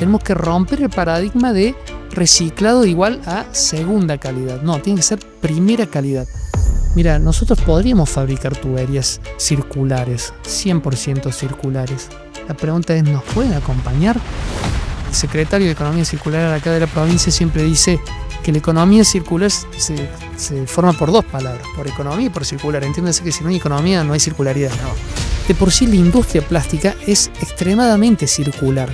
tenemos que romper el paradigma de reciclado igual a segunda calidad. No, tiene que ser primera calidad. Mira, nosotros podríamos fabricar tuberías circulares, 100% circulares. La pregunta es, ¿nos pueden acompañar? El secretario de Economía Circular acá de la provincia siempre dice que la economía circular se forma por dos palabras, por economía y por circular. Entiéndase que si no hay economía no hay circularidad. No. De por sí la industria plástica es extremadamente circular.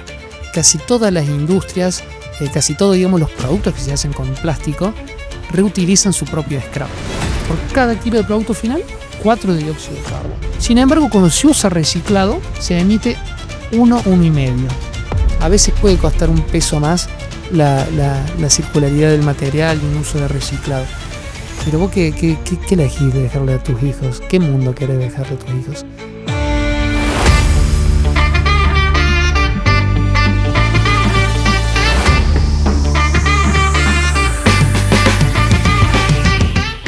Casi todas las industrias, casi todos los productos que se hacen con plástico reutilizan su propio scrap. Por cada kilo de producto final, 4 de dióxido de carbono. Sin embargo, cuando se usa reciclado, se emite 1,5. A veces puede costar un peso más la circularidad del material y un uso de reciclado. Pero vos, ¿qué elegís de dejarle a tus hijos? ¿Qué mundo querés dejarle a tus hijos?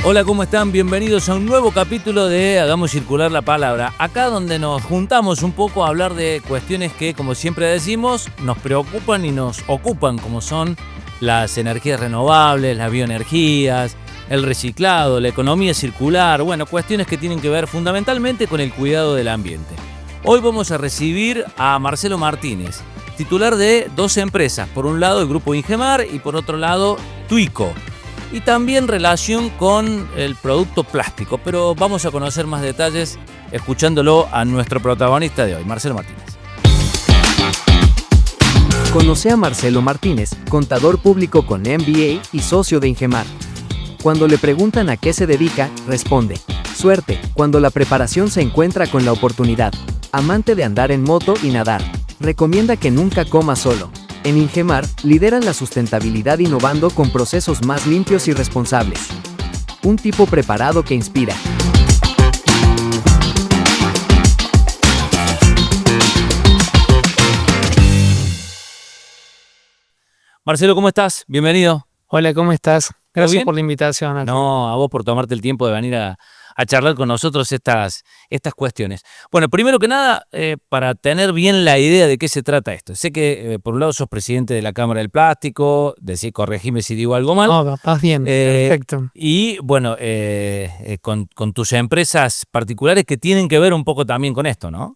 Hola, ¿cómo están? Bienvenidos a un nuevo capítulo de Hagamos Circular la Palabra. Acá donde nos juntamos un poco a hablar de cuestiones que, como siempre decimos, nos preocupan y nos ocupan, como son las energías renovables, las bioenergías, el reciclado, la economía circular, bueno, cuestiones que tienen que ver fundamentalmente con el cuidado del ambiente. Hoy vamos a recibir a Marcelo Martínez, titular de dos empresas, por un lado el grupo Ingemar y por otro lado Tuico. Y también relación con el producto plástico, pero vamos a conocer más detalles escuchándolo a nuestro protagonista de hoy, Marcelo Martínez. Conoce a Marcelo Martínez, contador público con MBA y socio de Ingemar. Cuando le preguntan a qué se dedica, responde: suerte, cuando la preparación se encuentra con la oportunidad. Amante de andar en moto y nadar. Recomienda que nunca coma solo. En Ingemar, lideran la sustentabilidad innovando con procesos más limpios y responsables. Un tipo preparado que inspira. Marcelo, ¿cómo estás? Bienvenido. Hola, ¿cómo estás? Gracias por la invitación. Alfredo. No, a vos por tomarte el tiempo de venir a charlar con nosotros estas cuestiones. Bueno, primero que nada, para tener bien la idea de qué se trata esto. Sé que por un lado sos presidente de la Cámara del Plástico, corregime si digo algo mal. No, estás bien, perfecto. Y bueno, con tus empresas particulares que tienen que ver un poco también con esto, ¿no?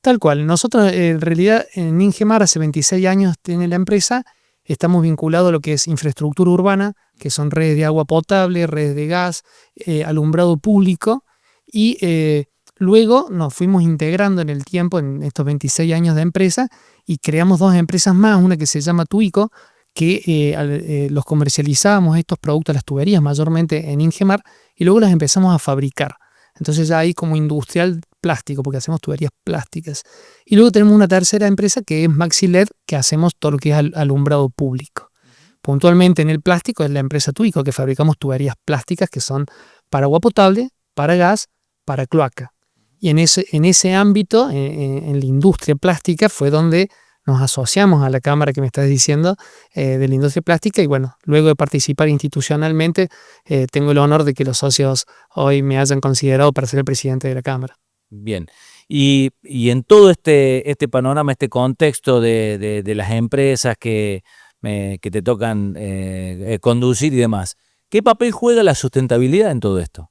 Tal cual. Nosotros en realidad en Ingemar hace 26 años tiene la empresa. Estamos vinculados a lo que es infraestructura urbana, que son redes de agua potable, redes de gas, alumbrado público, y luego nos fuimos integrando en el tiempo, en estos 26 años de empresa, y creamos dos empresas más, una que se llama Tuico, que los comercializábamos estos productos, las tuberías, mayormente en Ingemar, y luego las empezamos a fabricar. Entonces ya hay como industrial plástico, porque hacemos tuberías plásticas. Y luego tenemos una tercera empresa que es MaxiLED, que hacemos todo lo que es alumbrado público. Puntualmente en el plástico es la empresa Tuico, que fabricamos tuberías plásticas que son para agua potable, para gas, para cloaca. Y en ese ámbito, en la industria plástica, fue donde nos asociamos a la cámara que me estás diciendo de la industria plástica, y bueno, luego de participar institucionalmente, tengo el honor de que los socios hoy me hayan considerado para ser el presidente de la cámara. Bien, y en todo este panorama, este contexto de las empresas que te tocan conducir y demás, ¿qué papel juega la sustentabilidad en todo esto?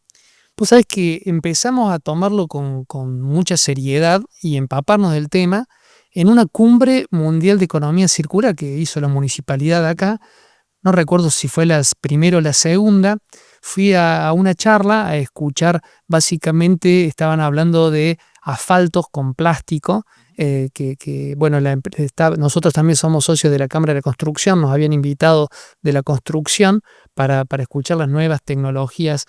Pues sabes que empezamos a tomarlo con mucha seriedad y empaparnos del tema en una cumbre mundial de economía circular que hizo la municipalidad de acá. No recuerdo si fue la primera o la segunda. Fui a una charla a escuchar, básicamente estaban hablando de asfaltos con plástico, bueno, nosotros también somos socios de la Cámara de la Construcción, nos habían invitado de la construcción para escuchar las nuevas tecnologías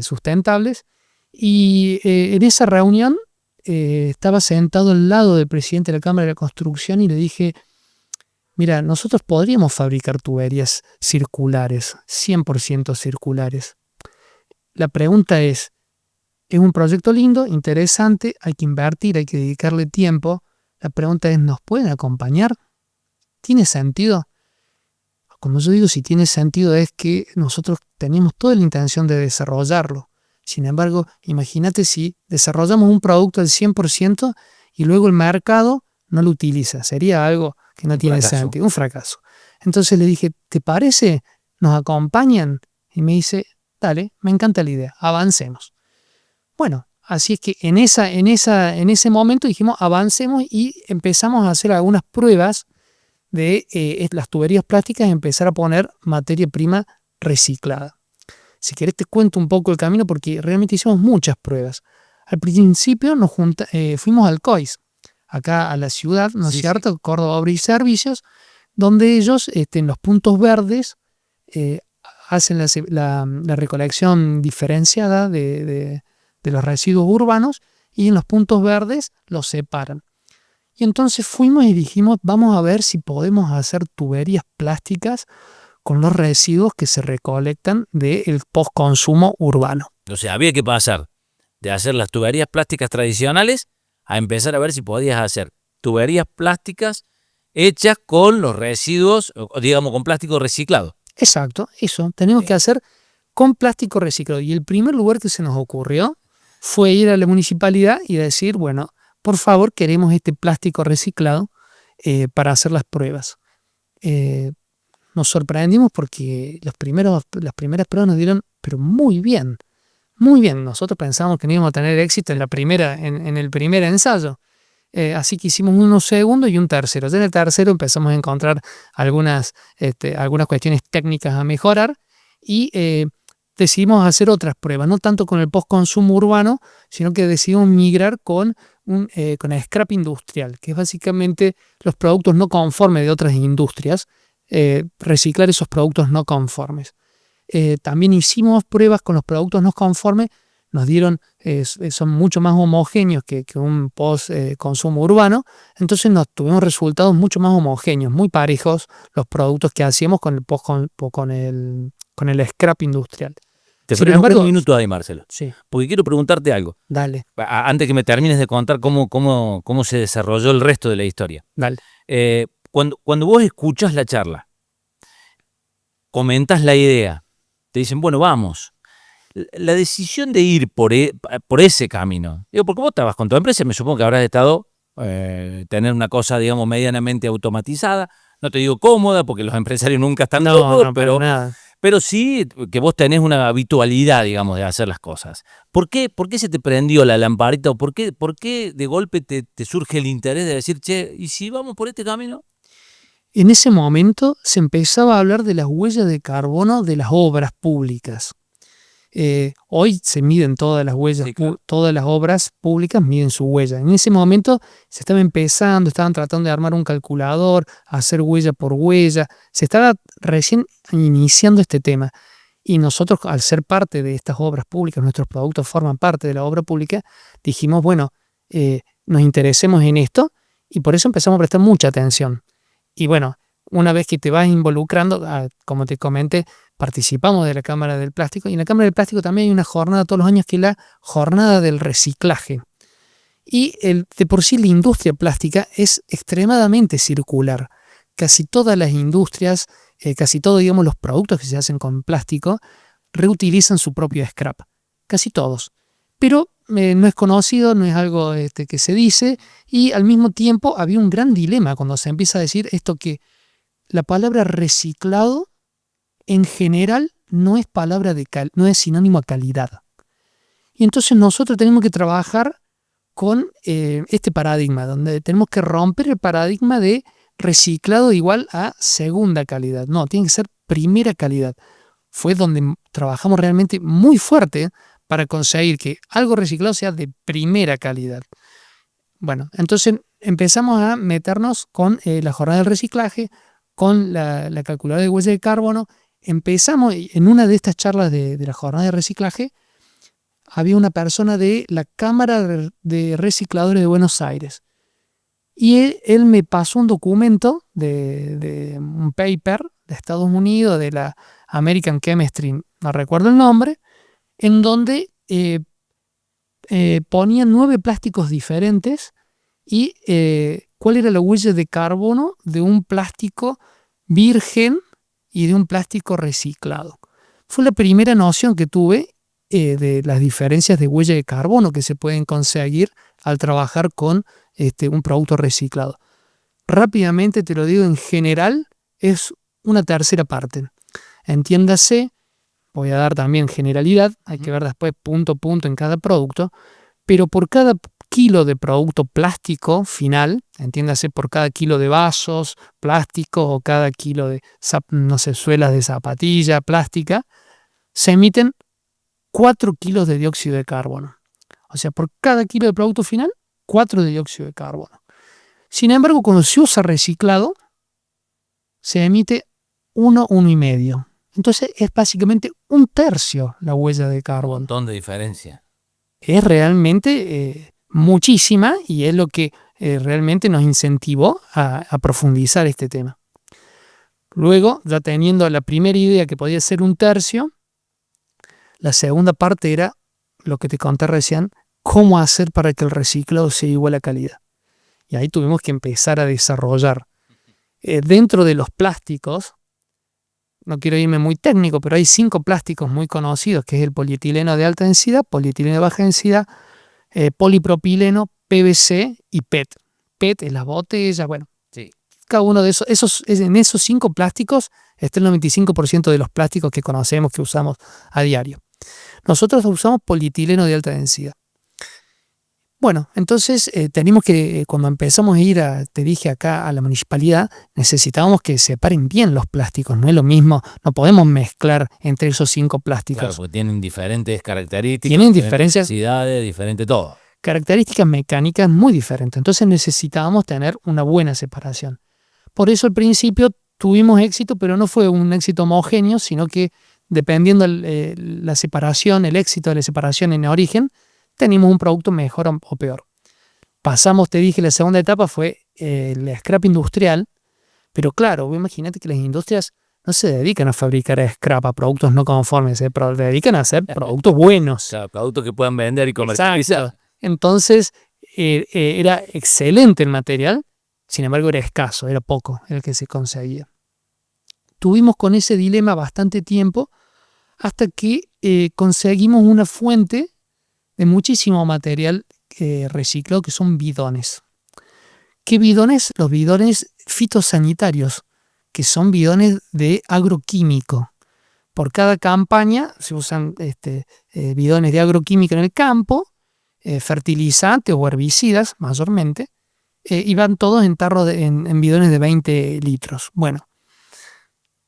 sustentables, y en esa reunión estaba sentado al lado del presidente de la Cámara de la Construcción y le dije: mira, nosotros podríamos fabricar tuberías circulares, 100% circulares. La pregunta es un proyecto lindo, interesante, hay que invertir, hay que dedicarle tiempo. La pregunta es, ¿nos pueden acompañar? ¿Tiene sentido? Cuando yo digo si tiene sentido, es que nosotros tenemos toda la intención de desarrollarlo. Sin embargo, imagínate si desarrollamos un producto al 100% y luego el mercado no lo utiliza. Sería algo que no tiene fracaso. sentido, un fracaso. Entonces le dije, ¿te parece? ¿Nos acompañan? Y me dice, dale, me encanta la idea, avancemos. Bueno, así es que en ese momento dijimos, avancemos y empezamos a hacer algunas pruebas de las tuberías plásticas y empezar a poner materia prima reciclada. Si querés te cuento un poco el camino porque realmente hicimos muchas pruebas. Al principio fuimos al COIS, acá a la ciudad, ¿no es cierto? Córdoba Obras y Servicios, donde ellos en los puntos verdes hacen la recolección diferenciada de los residuos urbanos y en los puntos verdes los separan. Y entonces fuimos y dijimos, vamos a ver si podemos hacer tuberías plásticas con los residuos que se recolectan del postconsumo urbano. O sea, había que pasar de hacer las tuberías plásticas tradicionales a empezar a ver si podías hacer tuberías plásticas hechas con los residuos, digamos, con plástico reciclado. Exacto, eso. Tenemos que hacer con plástico reciclado. Y el primer lugar que se nos ocurrió fue ir a la municipalidad y decir, bueno, por favor, queremos este plástico reciclado para hacer las pruebas. Nos sorprendimos porque las primeras pruebas nos dieron, pero muy bien, muy bien. Nosotros pensábamos que no íbamos a tener éxito en el primer ensayo. Así que hicimos uno segundo y un tercero. Ya en el tercero empezamos a encontrar algunas cuestiones técnicas a mejorar y decidimos hacer otras pruebas, no tanto con el postconsumo urbano, sino que decidimos migrar con el scrap industrial, que es básicamente los productos no conformes de otras industrias, reciclar esos productos no conformes. También hicimos pruebas con los productos no conformes, nos dieron, son mucho más homogéneos que un post-consumo urbano, entonces tuvimos resultados mucho más homogéneos, muy parejos los productos que hacíamos con el scrap industrial. Te Sin freno embargo, un minuto ahí, Marcelo, sí, porque quiero preguntarte algo. dale. Antes que me termines de contar cómo se desarrolló el resto de la historia. Cuando vos escuchas la charla, comentas la idea, te dicen, bueno, vamos. La decisión de ir por ese camino, digo, porque vos estabas con tu empresa, me supongo que habrás estado tener una cosa, digamos, medianamente automatizada. No te digo cómoda, porque los empresarios nunca están cómodos, pero sí que vos tenés una habitualidad, digamos, de hacer las cosas. ¿Por qué se te prendió la lamparita o por qué de golpe te surge el interés de decir, che, ¿y si vamos por este camino? En ese momento se empezaba a hablar de las huellas de carbono de las obras públicas. Hoy se miden todas las huellas, sí, claro. Todas las obras públicas miden su huella. En ese momento se estaba empezando, estaban tratando de armar un calculador, hacer huella por huella, se estaba recién iniciando este tema. Y nosotros, al ser parte de estas obras públicas, nuestros productos forman parte de la obra pública, dijimos, bueno, nos interesemos en esto y por eso empezamos a prestar mucha atención. Y bueno, una vez que te vas involucrando, como te comenté, participamos de la Cámara del Plástico y en la Cámara del Plástico también hay una jornada todos los años que es la jornada del reciclaje. Y de por sí la industria plástica es extremadamente circular. Casi todas las industrias, casi todos, digamos, los productos que se hacen con plástico reutilizan su propio scrap. Casi todos. Pero no es conocido, no es algo que se dice y al mismo tiempo había un gran dilema cuando se empieza a decir esto que la palabra reciclado en general no es no es sinónimo a calidad. Y entonces nosotros tenemos que trabajar con este paradigma, donde tenemos que romper el paradigma de reciclado igual a segunda calidad. No, tiene que ser primera calidad. Fue donde trabajamos realmente muy fuerte para conseguir que algo reciclado sea de primera calidad. Bueno, entonces empezamos a meternos con la jornada del reciclaje, con la calculadora de huella de carbono. Empezamos, en una de estas charlas de la jornada de reciclaje, había una persona de la Cámara de Recicladores de Buenos Aires. Y él me pasó un documento de un paper de Estados Unidos, de la American Chemistry, no recuerdo el nombre, en donde ponían 9 plásticos diferentes y cuál era la huella de carbono de un plástico virgen y de un plástico reciclado. Fue la primera noción que tuve de las diferencias de huella de carbono que se pueden conseguir al trabajar con un producto reciclado. rápidamente te lo digo, en general es una tercera parte. Entiéndase, voy a dar también generalidad, hay que ver después punto a punto en cada producto, pero por cada kilo de producto plástico final, entiéndase por cada kilo de vasos plásticos o cada kilo de, no sé, suelas de zapatilla plástica, se emiten 4 kilos de dióxido de carbono. O sea, por cada kilo de producto final, 4 de dióxido de carbono. Sin embargo, cuando se usa reciclado, se emite 1,5. Entonces es básicamente 1/3 la huella de Un carbono. montón de diferencia. Es realmente muchísima y es lo que realmente nos incentivó a profundizar este tema. Luego, ya teniendo la primera idea que podía ser 1/3, la segunda parte era lo que te conté recién, cómo hacer para que el reciclado sea igual a calidad. Y ahí tuvimos que empezar a desarrollar. Dentro de los plásticos, no quiero irme muy técnico, pero hay 5 plásticos muy conocidos, que es el polietileno de alta densidad, polietileno de baja densidad, polipropileno, PVC y PET. PET es la botella, bueno. Sí. Cada uno de en esos 5 plásticos está el 95% de los plásticos que conocemos, que usamos a diario. Nosotros usamos polietileno de alta densidad. Bueno, entonces tenemos que, cuando empezamos a ir, te dije acá, a la municipalidad, necesitábamos que separen bien los plásticos, no es lo mismo, no podemos mezclar entre esos 5 plásticos. Claro, porque tienen diferentes características, Tienen diferencias, densidades, diferente todo. características mecánicas muy diferentes, entonces necesitábamos tener una buena separación. Por eso al principio tuvimos éxito, pero no fue un éxito homogéneo, sino que dependiendo la separación, el éxito de la separación en origen, teníamos un producto mejor o peor. Pasamos, te dije, la segunda etapa fue el scrap industrial, pero claro, imagínate que las industrias no se dedican a fabricar scrap, a productos no conformes, se dedican a hacer productos buenos. Claro, productos que puedan vender y comercializar. Exacto. Entonces, era excelente el material, sin embargo era escaso, era poco el que se conseguía. Tuvimos con ese dilema bastante tiempo hasta que conseguimos una fuente de muchísimo material reciclado, que son bidones. ¿Qué bidones? Los bidones fitosanitarios, que son bidones de agroquímico. Por cada campaña se usan bidones de agroquímico en el campo, fertilizantes o herbicidas mayormente, y van todos en tarros en bidones de 20 litros. Bueno,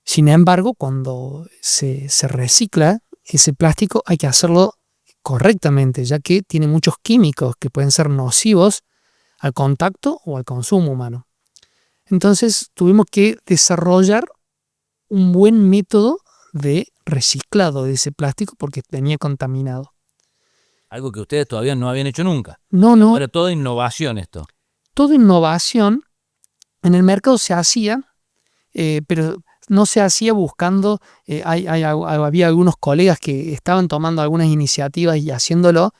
sin embargo, cuando se recicla ese plástico hay que hacerlo correctamente, ya que tiene muchos químicos que pueden ser nocivos al contacto o al consumo humano. Entonces tuvimos que desarrollar un buen método de reciclado de ese plástico porque venía contaminado. Algo que ustedes todavía no habían hecho nunca. No. Era toda innovación esto. Toda innovación en el mercado se hacía, pero no se hacía buscando, había algunos colegas que estaban tomando algunas iniciativas y haciéndolo,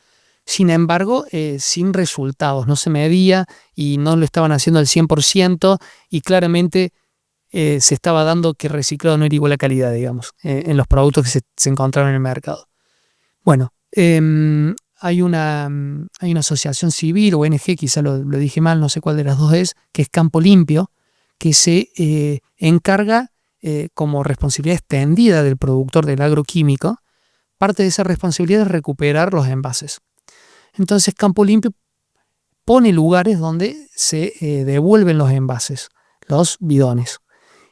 sin embargo, sin resultados, no se medía y no lo estaban haciendo al 100% y claramente se estaba dando que reciclado no era igual a calidad, digamos, en los productos que se encontraban en el mercado. Bueno, hay una asociación civil o ONG, quizá lo dije mal, no sé cuál de las dos es, que es Campo Limpio, que se encarga como responsabilidad extendida del productor del agroquímico. Parte de esa responsabilidad es recuperar los envases. Entonces Campo Limpio pone lugares donde se devuelven los envases, los bidones.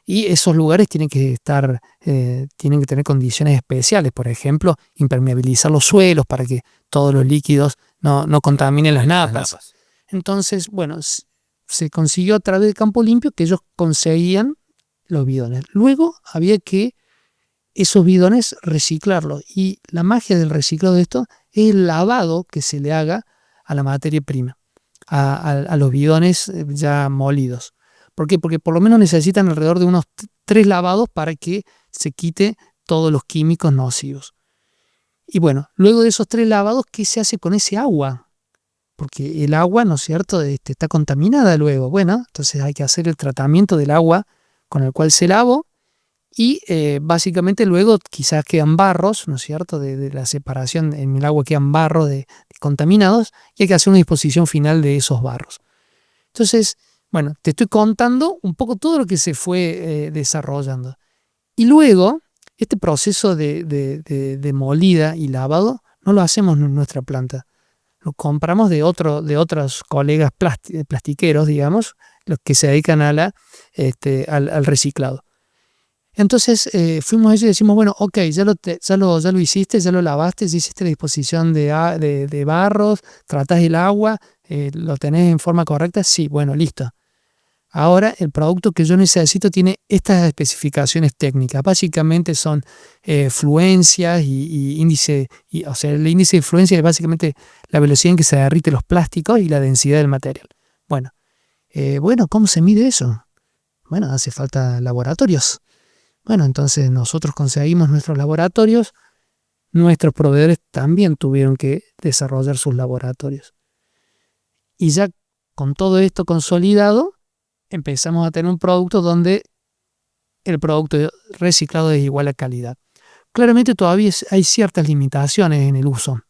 Y esos lugares tienen que tener condiciones especiales, por ejemplo, impermeabilizar los suelos para que todos los líquidos no contaminen las napas. Entonces, bueno, se consiguió a través de Campo Limpio que ellos conseguían los bidones. Luego había que esos bidones reciclarlos, y la magia del reciclado de esto es el lavado que se le haga a la materia prima, a los bidones ya molidos. ¿Por qué? Porque por lo menos necesitan alrededor de unos 3 lavados para que se quite todos los químicos nocivos. Y bueno, luego de esos 3 lavados, ¿qué se hace con ese agua? Porque el agua, ¿no es cierto?, está contaminada luego. Bueno, entonces hay que hacer el tratamiento del agua con el cual se lavó y básicamente luego quizás quedan barros, ¿no es cierto?, de la separación en el agua quedan barros de contaminados y hay que hacer una disposición final de esos barros. Entonces, Bueno, te estoy contando un poco todo lo que se fue desarrollando. Y luego, este proceso de molida y lavado no lo hacemos en nuestra planta. Lo compramos de otros colegas plastiqueros, digamos, los que se dedican a al reciclado. Entonces fuimos a ellos y decimos, bueno, ok, ya lo hiciste, ya lo lavaste, ya hiciste la disposición de barros, tratás el agua, lo tenés en forma correcta, sí, bueno, listo. Ahora el producto que yo necesito tiene estas especificaciones técnicas. Básicamente son fluencias y índice, o sea, el índice de fluencia es básicamente la velocidad en que se derriten los plásticos y la densidad del material. Bueno, ¿cómo se mide eso? Bueno, hace falta laboratorios. Bueno, entonces nosotros conseguimos nuestros laboratorios, nuestros proveedores también tuvieron que desarrollar sus laboratorios. Y ya con todo esto consolidado, empezamos a tener un producto donde el producto reciclado es igual a calidad. Claramente todavía hay ciertas limitaciones en el uso,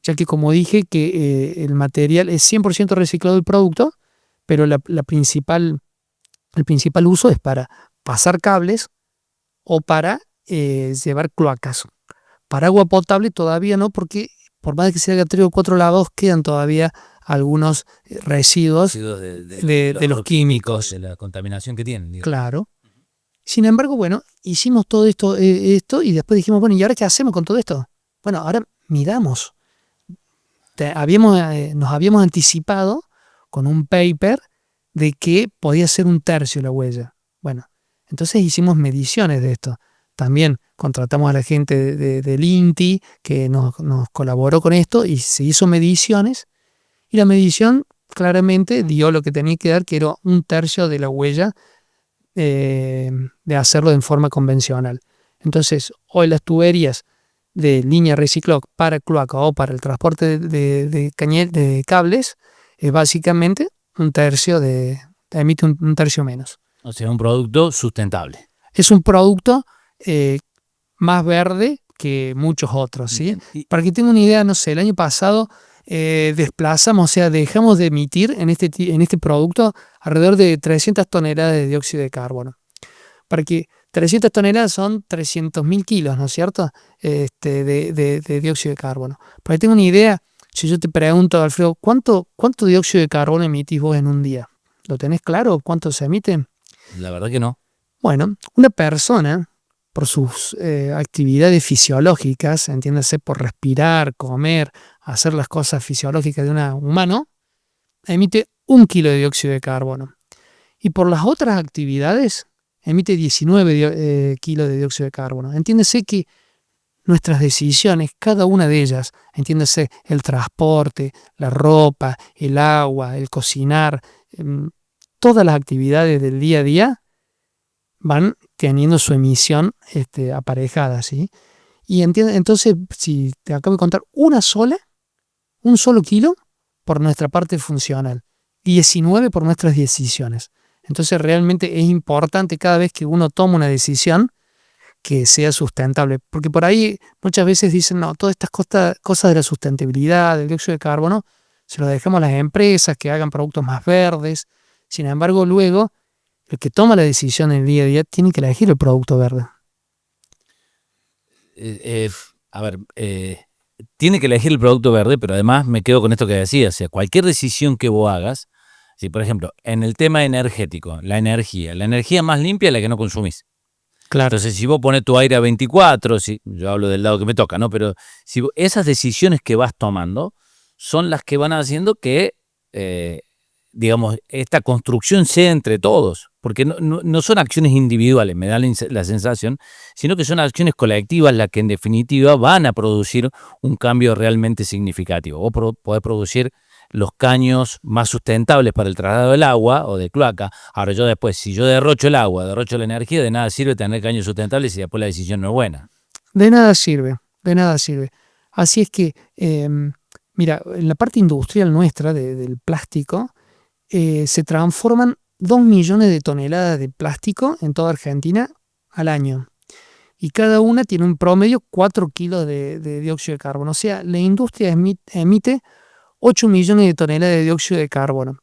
ya que como dije que el material es 100% reciclado el producto, pero el principal uso es para pasar cables o para llevar cloacas. Para agua potable todavía no, porque por más que se haga 3 o 4 lavados, quedan todavía algunos residuos de los químicos. De la contaminación que tienen. Digamos. Claro. Sin embargo, bueno, hicimos todo esto y después dijimos, bueno, ¿y ahora qué hacemos con todo esto? Bueno, ahora midamos. Nos habíamos anticipado con un paper de que podía ser 1/3 la huella. Bueno, entonces hicimos mediciones de esto. También contratamos a la gente del INTI que nos colaboró con esto y se hizo mediciones. Y la medición claramente dio lo que tenía que dar, que era 1/3 de la huella de hacerlo en forma convencional. Entonces, hoy las tuberías de línea reciclo para cloaca o para el transporte de cables es básicamente 1/3 emite 1/3 menos. O sea, un producto sustentable. Es un producto más verde que muchos otros, ¿sí? Para que tengan una idea, no sé, el año pasado desplazamos, o sea, dejamos de emitir en este producto alrededor de 300 toneladas de dióxido de carbono. Para que 300 toneladas son 300.000 kilos, ¿no es cierto? De dióxido de carbono. Para que tengan una idea, si yo te pregunto, Alfredo, ¿cuánto dióxido de carbono emitís vos en un día? ¿Lo tenés claro? ¿Cuánto se emite? La verdad que no. Bueno, una persona, por sus actividades fisiológicas, entiéndase por respirar, comer, hacer las cosas fisiológicas de un humano, emite 1 kilo de dióxido de carbono. Y por las otras actividades, emite 19 kilos de dióxido de carbono. Entiéndase que nuestras decisiones, cada una de ellas, entiéndase el transporte, la ropa, el agua, el cocinar, todas las actividades del día a día, van teniendo su emisión aparejada, ¿sí? Y entonces, si te acabo de contar un solo kilo por nuestra parte funcional, 19 por nuestras decisiones. Entonces realmente es importante cada vez que uno toma una decisión que sea sustentable, porque por ahí muchas veces dicen, no, todas estas cosas de la sustentabilidad, del dióxido de carbono, se lo dejamos a las empresas que hagan productos más verdes. Sin embargo, luego el que toma la decisión en el día a día tiene que elegir el producto verde. Tiene que elegir el producto verde, pero además me quedo con esto que decías. O sea, cualquier decisión que vos hagas, si por ejemplo, en el tema energético, la energía más limpia es la que no consumís. Claro. Entonces, si vos pones tu aire a 24, yo hablo del lado que me toca, ¿no? Pero esas decisiones que vas tomando son las que van haciendo que digamos, esta construcción sea entre todos, porque no son acciones individuales, me da la sensación, sino que son acciones colectivas las que en definitiva van a producir un cambio realmente significativo. Vos podés producir los caños más sustentables para el traslado del agua o de cloaca. Ahora yo después, si yo derrocho el agua, derrocho la energía, de nada sirve tener caños sustentables si después la decisión no es buena. De nada sirve. Así es que, mira, en la parte industrial nuestra del plástico, se transforman 2 millones de toneladas de plástico en toda Argentina al año. Y cada una tiene un promedio 4 kilos de dióxido de carbono. O sea, la industria emite 8 millones de toneladas de dióxido de carbono.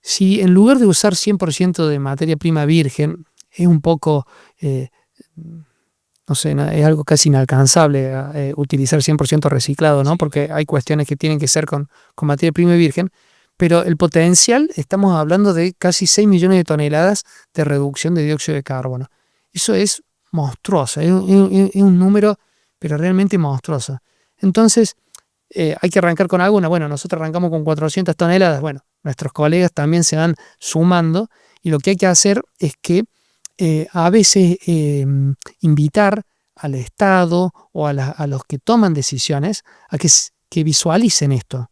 si en lugar de usar 100% de materia prima virgen, es un poco, no sé, es algo casi inalcanzable utilizar 100% reciclado, ¿no? Porque hay cuestiones que tienen que ser con materia prima virgen, pero el potencial, estamos hablando de casi 6 millones de toneladas de reducción de dióxido de carbono. Eso es monstruoso, es un número, pero realmente monstruoso. Entonces, hay que arrancar con alguna. Bueno, nosotros arrancamos con 400 toneladas, bueno, nuestros colegas también se van sumando, y lo que hay que hacer es que a veces invitar al Estado o a los que toman decisiones a que visualicen esto.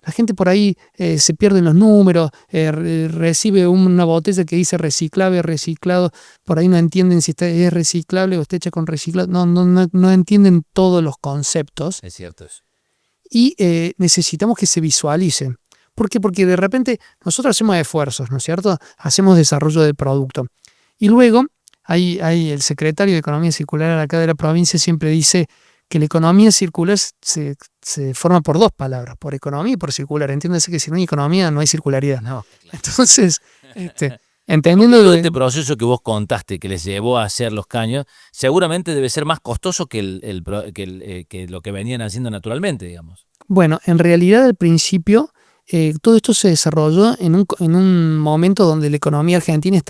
La gente por ahí se pierde en los números, recibe una botella que dice reciclable, reciclado, por ahí no entienden si es reciclable o está hecha con reciclado, no entienden todos los conceptos. Es cierto eso. Y necesitamos que se visualice. ¿Por qué? Porque de repente nosotros hacemos esfuerzos, ¿no es cierto? Hacemos desarrollo del producto. Y luego hay el secretario de Economía Circular acá de la provincia siempre dice que la economía circular se forma por dos palabras, por economía y por circular. Entiéndase que si no hay economía no hay circularidad. No, claro. Entonces, entendiendo todo este proceso que vos contaste que les llevó a hacer los caños, seguramente debe ser más costoso que lo que venían haciendo naturalmente, digamos. Bueno, en realidad al principio todo esto se desarrolló en un momento donde la economía argentina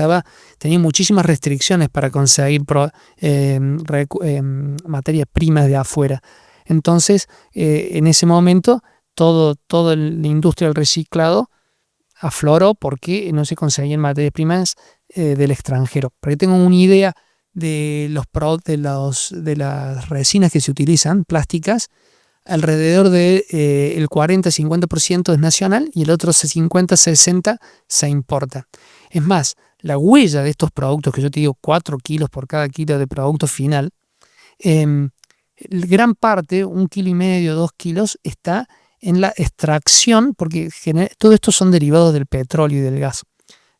tenía muchísimas restricciones para conseguir materias primas de afuera. Entonces, en ese momento, toda la industria del reciclado afloró porque no se conseguían materias primas del extranjero. Para que tengan una idea de las resinas que se utilizan, plásticas, alrededor del 40-50% es nacional y el otro 50-60% se importa. Es más, la huella de estos productos, que yo te digo 4 kilos por cada kilo de producto final, gran parte, 1,5 kilos, 2 kilos, está en la extracción, porque todo esto son derivados del petróleo y del gas,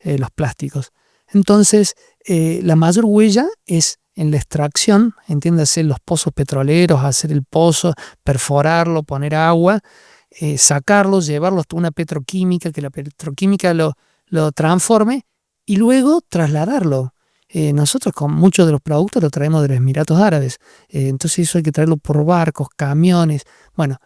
los plásticos. Entonces, la mayor huella es en la extracción, entiéndase, los pozos petroleros, hacer el pozo, perforarlo, poner agua, sacarlo, llevarlo hasta una petroquímica, que la petroquímica lo transforme y luego trasladarlo. Nosotros con muchos de los productos lo traemos de los Emiratos Árabes, entonces eso hay que traerlo por barcos, camiones. Bueno,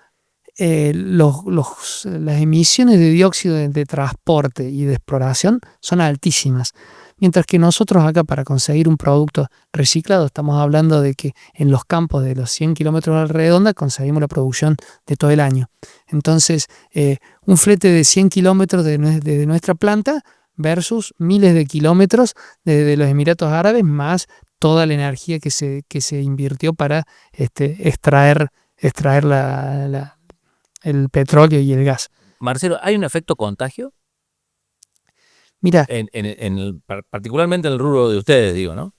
las emisiones de dióxido de transporte y de exploración son altísimas. Mientras que nosotros acá, para conseguir un producto reciclado, estamos hablando de que en los campos de los 100 kilómetros a la redonda conseguimos la producción de todo el año. Entonces, un flete de 100 kilómetros de nuestra planta versus miles de kilómetros de los Emiratos Árabes, más toda la energía que se invirtió para extraer el petróleo y el gas. Marcelo, ¿hay un efecto contagio? Mira, particularmente en el rubro de ustedes, digo, ¿no?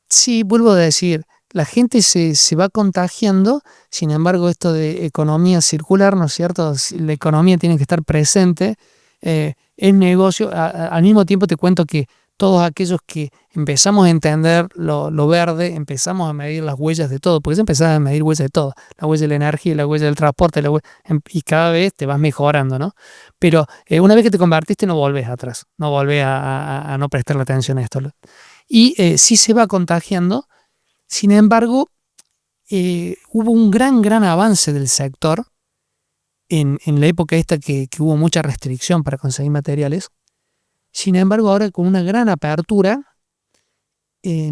sí, vuelvo a decir, la gente se va contagiando. Sin embargo, esto de economía circular, ¿no es cierto? La economía tiene que estar presente, es negocio. Al mismo tiempo te cuento que todos aquellos que empezamos a entender lo verde, empezamos a medir las huellas de todo, porque se empezaba a medir huellas de todo, la huella de la energía, la huella del transporte, y cada vez te vas mejorando, ¿no? Pero una vez que te convertiste no volvés atrás, no volvés a no prestarle atención a esto. Y sí se va contagiando. Sin embargo, hubo un gran avance del sector en la época esta que hubo mucha restricción para conseguir materiales. Sin embargo, ahora con una gran apertura, y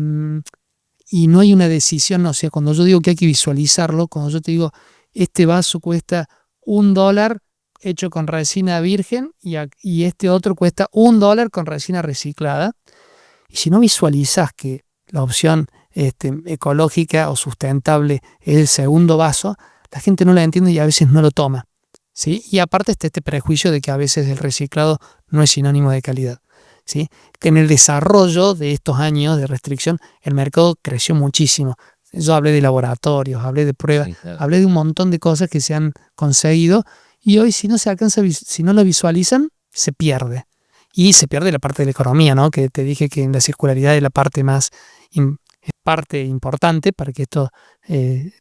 no hay una decisión, o sea, cuando yo digo que hay que visualizarlo, cuando yo te digo, este vaso cuesta $1 hecho con resina virgen y este otro cuesta $1 con resina reciclada, y si no visualizas que la opción ecológica o sustentable es el segundo vaso, la gente no la entiende y a veces no lo toma, ¿sí? Y aparte está este prejuicio de que a veces el reciclado no es sinónimo de calidad, ¿sí? Que en el desarrollo de estos años de restricción el mercado creció muchísimo. Yo hablé de laboratorios, hablé de pruebas, sí, claro. Hablé de un montón de cosas que se han conseguido y hoy si no se alcanza, si no lo visualizan, se pierde. Y se pierde la parte de la economía, ¿no? Que te dije que en la circularidad es la parte más es parte importante para que esto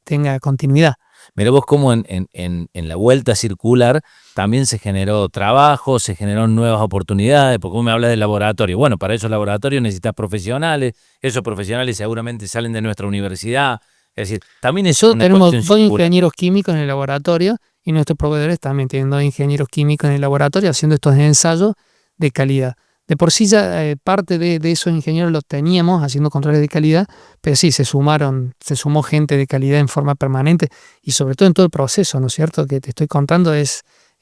tenga continuidad. Mirá vos cómo en la vuelta circular también se generó trabajo, se generaron nuevas oportunidades, porque vos me hablas de laboratorio. Bueno, para esos laboratorios necesitas profesionales, esos profesionales seguramente salen de nuestra universidad. Es decir, también es Nosotros una tenemos cuestión dos circular. ingenieros químicos en el laboratorio y nuestros proveedores también tienen dos ingenieros químicos en el laboratorio haciendo estos ensayos de calidad. De por sí ya parte de esos ingenieros los teníamos haciendo controles de calidad, pero sí, se sumó gente de calidad en forma permanente y sobre todo en todo el proceso, ¿no es cierto? Que te estoy contando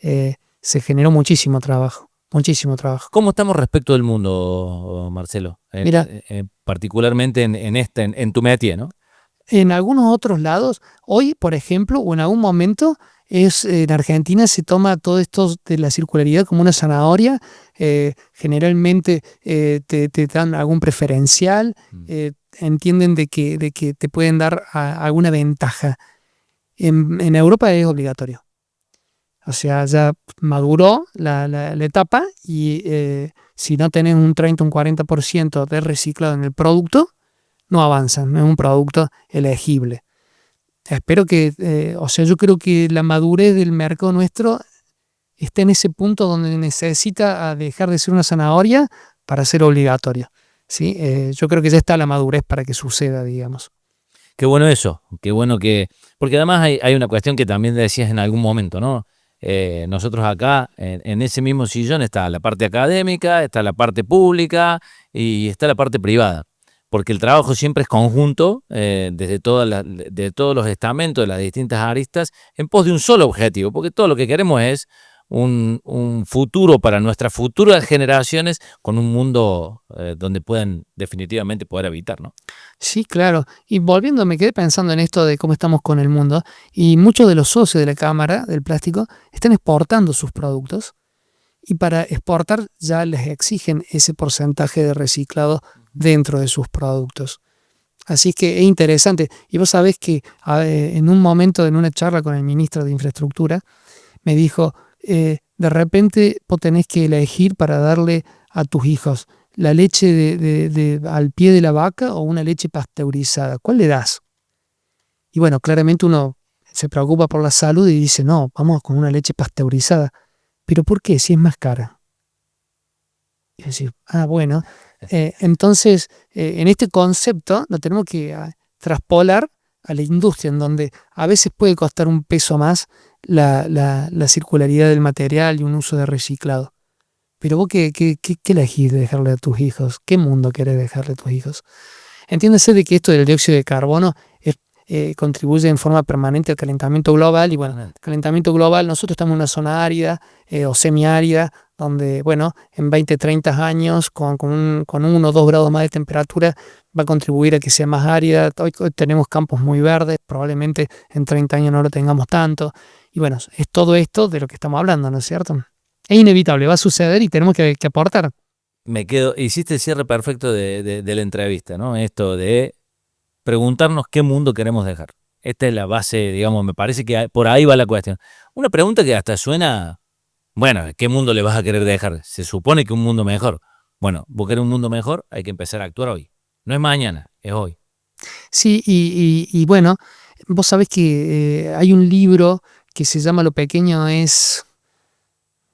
se generó muchísimo trabajo, muchísimo trabajo. ¿Cómo estamos respecto del mundo, Marcelo? Mira, Particularmente en tu métier, ¿no? en algunos otros lados, hoy, por ejemplo, o en algún momento, en Argentina se toma todo esto de la circularidad como una zanahoria. Generalmente te dan algún preferencial, entienden de que te pueden dar alguna ventaja. En Europa es obligatorio. O sea, ya maduró la etapa y si no tenés un 30 o un 40% de reciclado en el producto, no avanzan, no es un producto elegible. Espero que, o sea, yo creo que la madurez del mercado nuestro está en ese punto donde necesita dejar de ser una zanahoria para ser obligatorio. ¿Sí? Yo creo que ya está la madurez para que suceda, digamos. Qué bueno eso, qué bueno que... Porque además hay una cuestión que también decías en algún momento, ¿no? Nosotros acá, en ese mismo sillón, está la parte académica, está la parte pública y está la parte privada. Porque el trabajo siempre es conjunto, de todos los estamentos, de las distintas aristas, en pos de un solo objetivo, porque todo lo que queremos es un futuro para nuestras futuras generaciones con un mundo donde puedan definitivamente poder habitar, ¿no? Sí, claro. Y volviendo, me quedé pensando en esto de cómo estamos con el mundo y muchos de los socios de la Cámara del Plástico están exportando sus productos y para exportar ya les exigen ese porcentaje de reciclado dentro de sus productos. Así que es interesante. Y vos sabés que en un momento, en una charla con el ministro de Infraestructura, me dijo, de repente vos tenés que elegir para darle a tus hijos la leche al pie de la vaca o una leche pasteurizada. ¿Cuál le das? Y bueno, claramente uno se preocupa por la salud y dice, no, vamos con una leche pasteurizada. ¿Pero por qué? Si es más cara. Y decir, bueno. Entonces, en este concepto lo tenemos que traspolar a la industria, en donde a veces puede costar un peso más la circularidad del material y un uso de reciclado. Pero vos, ¿qué elegís de dejarle a tus hijos? ¿Qué mundo querés dejarle a tus hijos? Entiéndase de que esto del dióxido de carbono contribuye en forma permanente al calentamiento global. Y bueno, el calentamiento global, nosotros estamos en una zona árida o semiárida, donde, bueno, en 20, 30 años, con 1 o 2 grados más de temperatura, va a contribuir a que sea más árida. Hoy tenemos campos muy verdes, probablemente en 30 años no lo tengamos tanto. Y bueno, es todo esto de lo que estamos hablando, ¿no es cierto? Es inevitable, va a suceder y tenemos que aportar. Hiciste el cierre perfecto de la entrevista, ¿no? Esto de preguntarnos qué mundo queremos dejar. Esta es la base, digamos, me parece que por ahí va la cuestión. Una pregunta que hasta suena, bueno, ¿qué mundo le vas a querer dejar? Se supone que un mundo mejor. Bueno, vos querés un mundo mejor, hay que empezar a actuar hoy. No es mañana, es hoy. Sí, y bueno, vos sabés que hay un libro que se llama Lo pequeño es...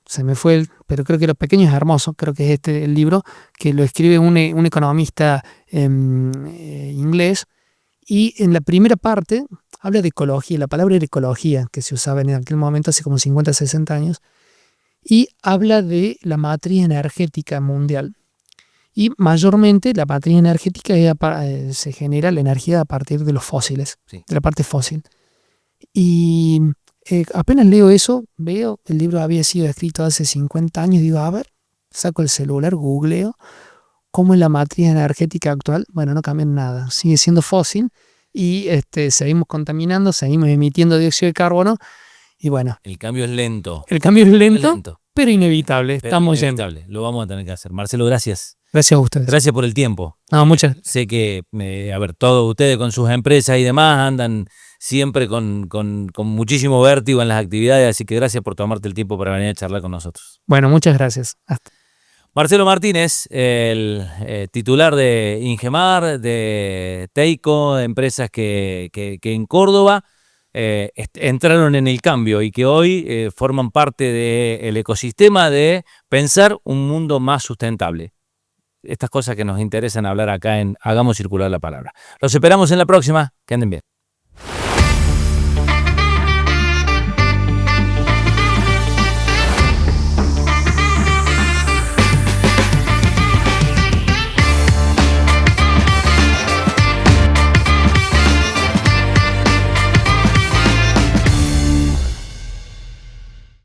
Se me fue, pero creo que Lo pequeño es hermoso, creo que es el libro, que lo escribe un economista inglés. Y en la primera parte habla de ecología, la palabra era ecología, que se usaba en aquel momento hace como 50, 60 años, y habla de la matriz energética mundial. Y mayormente la matriz energética se genera la energía a partir de los fósiles, Sí. de la parte fósil. Y apenas leo eso, veo, el libro había sido escrito hace 50 años, digo, a ver, saco el celular, googleo, ¿cómo es la matriz energética actual? Bueno, no cambió nada, sigue siendo fósil y seguimos contaminando, seguimos emitiendo dióxido de carbono y bueno, El cambio es lento. el cambio es Es lento, pero inevitable, pero estamos inevitable. Lo vamos a tener que hacer. Marcelo, gracias. Gracias a ustedes. Gracias por el tiempo. No, muchas Sé que, todos ustedes con sus empresas y demás andan siempre con muchísimo vértigo en las actividades, así que gracias por tomarte el tiempo para venir a charlar con nosotros. Bueno, muchas gracias. Hasta. Marcelo Martínez, el titular de Ingemar, de Teico, de empresas que en Córdoba entraron en el cambio y que hoy forman parte del ecosistema de pensar un mundo más sustentable. Estas cosas que nos interesan hablar acá en Hagamos Circular la Palabra. Los esperamos en la próxima. Que anden bien.